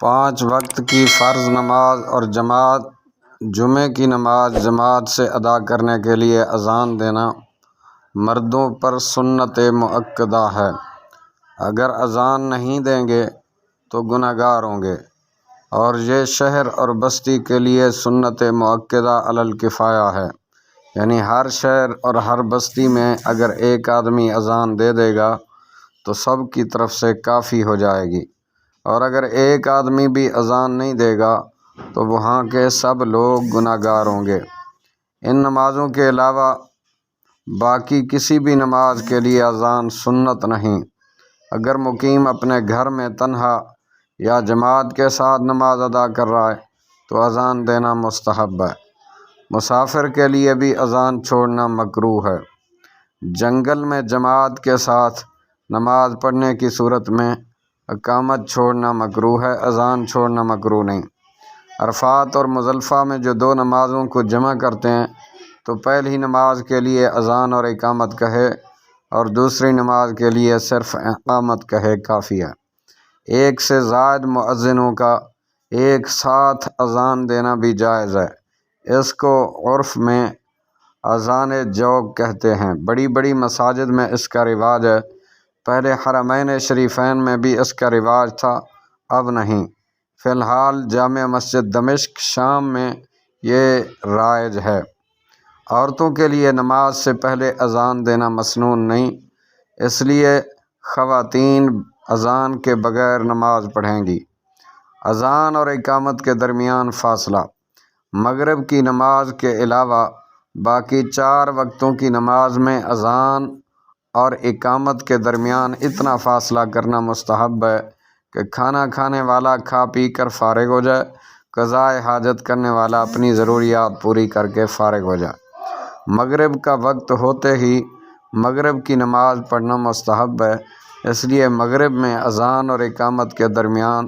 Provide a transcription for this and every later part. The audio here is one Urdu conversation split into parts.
5 وقت کی فرض نماز اور جمعے کی نماز جماعت سے ادا کرنے کے لیے اذان دینا مردوں پر سنت مؤکدہ ہے۔ اگر اذان نہیں دیں گے تو گناہ گار ہوں گے، اور یہ شہر اور بستی کے لیے سنت مؤکدہ علی الکفایہ ہے، یعنی ہر شہر اور ہر بستی میں اگر ایک آدمی اذان دے دے گا تو سب کی طرف سے کافی ہو جائے گی، اور اگر ایک آدمی بھی اذان نہیں دے گا تو وہاں کے سب لوگ گناہ گار ہوں گے۔ ان نمازوں کے علاوہ باقی کسی بھی نماز کے لیے اذان سنت نہیں۔ اگر مقیم اپنے گھر میں تنہا یا جماعت کے ساتھ نماز ادا کر رہا ہے تو اذان دینا مستحب ہے۔ مسافر کے لیے بھی اذان چھوڑنا مکروہ ہے۔ جنگل میں جماعت کے ساتھ نماز پڑھنے کی صورت میں اقامت چھوڑنا مکروہ ہے، اذان چھوڑنا مکروہ نہیں۔ عرفات اور مزدلفہ میں جو 2 نمازوں کو جمع کرتے ہیں تو پہلی نماز کے لیے اذان اور اقامت کہے اور دوسری نماز کے لیے صرف اقامت کہے کافی ہے۔ ایک سے زائد مؤذنوں کا ایک ساتھ اذان دینا بھی جائز ہے، اس کو عرف میں اذان جوق کہتے ہیں۔ بڑی بڑی مساجد میں اس کا رواج ہے، پہلے حرمین شریفین میں بھی اس کا رواج تھا، اب نہیں۔ فی الحال جامع مسجد دمشق شام میں یہ رائج ہے۔ عورتوں کے لیے نماز سے پہلے اذان دینا مسنون نہیں، اس لیے خواتین اذان کے بغیر نماز پڑھیں گی۔ اذان اور اقامت کے درمیان فاصلہ۔ مغرب کی نماز کے علاوہ باقی 4 وقتوں کی نماز میں اذان اور اقامت کے درمیان اتنا فاصلہ کرنا مستحب ہے کہ کھانا کھانے والا کھا پی کر فارغ ہو جائے، قضاء حاجت کرنے والا اپنی ضروریات پوری کر کے فارغ ہو جائے۔ مغرب کا وقت ہوتے ہی مغرب کی نماز پڑھنا مستحب ہے، اس لیے مغرب میں اذان اور اقامت کے درمیان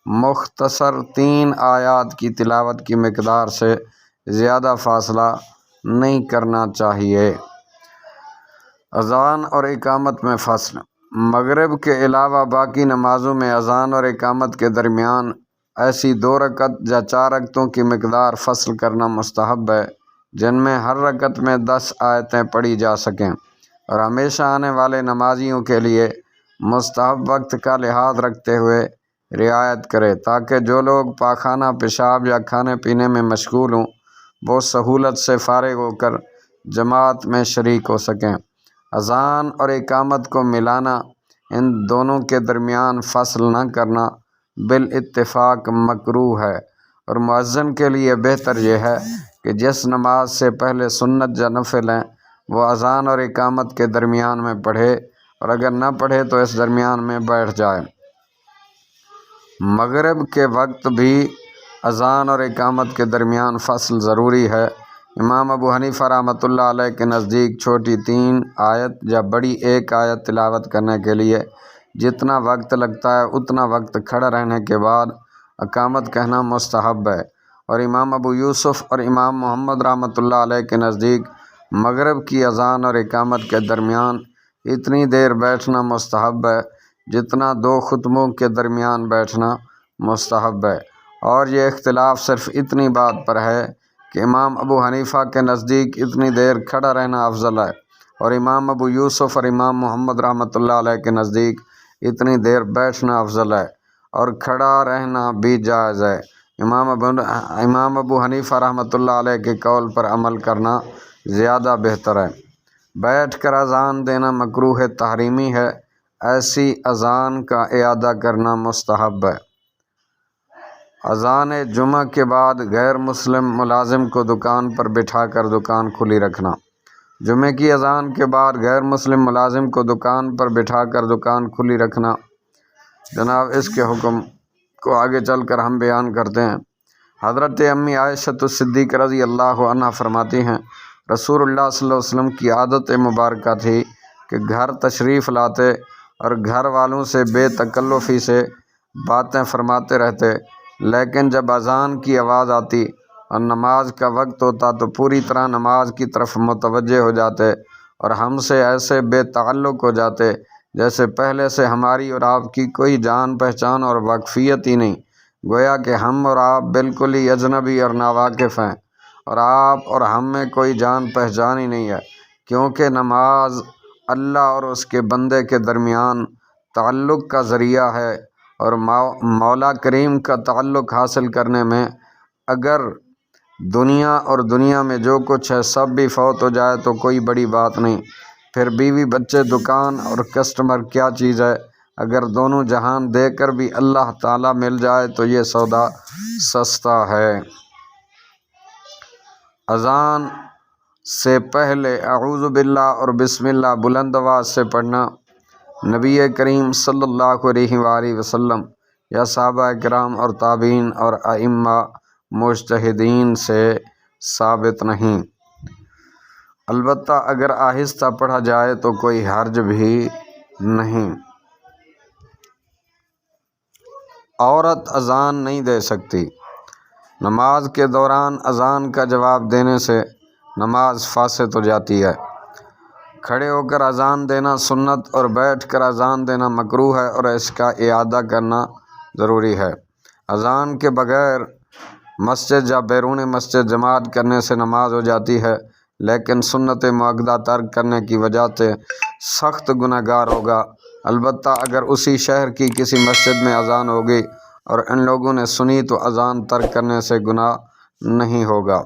مختصر 3 آیات کی تلاوت کی مقدار سے زیادہ فاصلہ نہیں کرنا چاہیے۔ اذان اور اقامت میں فاصلہ۔ مغرب کے علاوہ باقی نمازوں میں اذان اور اقامت کے درمیان ایسی 2 رکعت یا 4 رکعتوں کی مقدار فصل کرنا مستحب ہے جن میں ہر رکعت میں 10 آیتیں پڑھی جا سکیں، اور ہمیشہ آنے والے نمازیوں کے لیے مستحب وقت کا لحاظ رکھتے ہوئے رعایت کرے تاکہ جو لوگ پاخانہ، پیشاب یا کھانے پینے میں مشغول ہوں وہ سہولت سے فارغ ہو کر جماعت میں شریک ہو سکیں۔ اذان اور اقامت کو ملانا، ان دونوں کے درمیان فصل نہ کرنا بالاتفاق مکروہ ہے، اور مؤذن کے لیے بہتر یہ ہے کہ جس نماز سے پہلے سنت یا نفل ہیں وہ اذان اور اقامت کے درمیان میں پڑھے، اور اگر نہ پڑھے تو اس درمیان میں بیٹھ جائے۔ مغرب کے وقت بھی اذان اور اقامت کے درمیان فصل ضروری ہے۔ امام ابو حنیفہ رحمۃ اللہ علیہ کے نزدیک چھوٹی 3 آیت یا بڑی 1 آیت تلاوت کرنے کے لیے جتنا وقت لگتا ہے اتنا وقت کھڑا رہنے کے بعد اقامت کہنا مستحب ہے، اور امام ابو یوسف اور امام محمد رحمۃ اللہ علیہ کے نزدیک مغرب کی اذان اور اقامت کے درمیان اتنی دیر بیٹھنا مستحب ہے جتنا 2 خطبوں کے درمیان بیٹھنا مستحب ہے، اور یہ اختلاف صرف اتنی بات پر ہے کہ امام ابو حنیفہ کے نزدیک اتنی دیر کھڑا رہنا افضل ہے، اور امام ابو یوسف اور امام محمد رحمۃ اللہ علیہ کے نزدیک اتنی دیر بیٹھنا افضل ہے، اور کھڑا رہنا بھی جائز ہے۔ امام ابو حنیفہ رحمۃ اللہ علیہ کے قول پر عمل کرنا زیادہ بہتر ہے۔ بیٹھ کر اذان دینا مکروہ تحریمی ہے، ایسی اذان کا اعادہ کرنا مستحب ہے۔ اذان جمعہ کے بعد غیر مسلم ملازم کو دکان پر بٹھا کر دکان کھلی رکھنا۔ جمعے کی اذان کے بعد غیر مسلم ملازم کو دکان پر بٹھا کر دکان کھلی رکھنا، جناب اس کے حکم کو آگے چل کر ہم بیان کرتے ہیں۔ حضرت امی عائشہ صدیقہ رضی اللہ عنہا فرماتی ہیں، رسول اللہ صلی اللہ علیہ وسلم کی عادت مبارکہ تھی کہ گھر تشریف لاتے اور گھر والوں سے بے تکلفی سے باتیں فرماتے رہتے، لیکن جب اذان کی آواز آتی اور نماز کا وقت ہوتا تو پوری طرح نماز کی طرف متوجہ ہو جاتے اور ہم سے ایسے بے تعلق ہو جاتے جیسے پہلے سے ہماری اور آپ کی کوئی جان پہچان اور واقفیت ہی نہیں۔ گویا کہ ہم اور آپ بالکل ہی اجنبی اور ناواقف ہیں، اور آپ اور ہم میں کوئی جان پہچان ہی نہیں ہے، کیونکہ نماز اللہ اور اس کے بندے کے درمیان تعلق کا ذریعہ ہے، اور مولا کریم کا تعلق حاصل کرنے میں اگر دنیا اور دنیا میں جو کچھ ہے سب بھی فوت ہو جائے تو کوئی بڑی بات نہیں، پھر بیوی بچے دکان اور کسٹمر کیا چیز ہے؟ اگر دونوں جہان دے کر بھی اللہ تعالیٰ مل جائے تو یہ سودا سستا ہے۔ اذان سے پہلے اعوذ باللہ اور بسم اللہ بلند آواز سے پڑھنا نبی کریم صلی اللہ علیہ وآلہ وسلم یا صحابہ کرام اور تابعین اور ائمہ مجتہدین سے ثابت نہیں، البتہ اگر آہستہ پڑھا جائے تو کوئی حرج بھی نہیں۔ عورت اذان نہیں دے سکتی۔ نماز کے دوران اذان کا جواب دینے سے نماز فاسد ہو جاتی ہے۔ کھڑے ہو کر اذان دینا سنت اور بیٹھ کر اذان دینا مکروہ ہے، اور اس کا اعادہ کرنا ضروری ہے۔ اذان کے بغیر مسجد یا بیرون مسجد جماعت کرنے سے نماز ہو جاتی ہے، لیکن سنت مؤکدہ ترک کرنے کی وجہ سے سخت گناہ گار ہوگا۔ البتہ اگر اسی شہر کی کسی مسجد میں اذان ہوگی اور ان لوگوں نے سنی تو اذان ترک کرنے سے گناہ نہیں ہوگا۔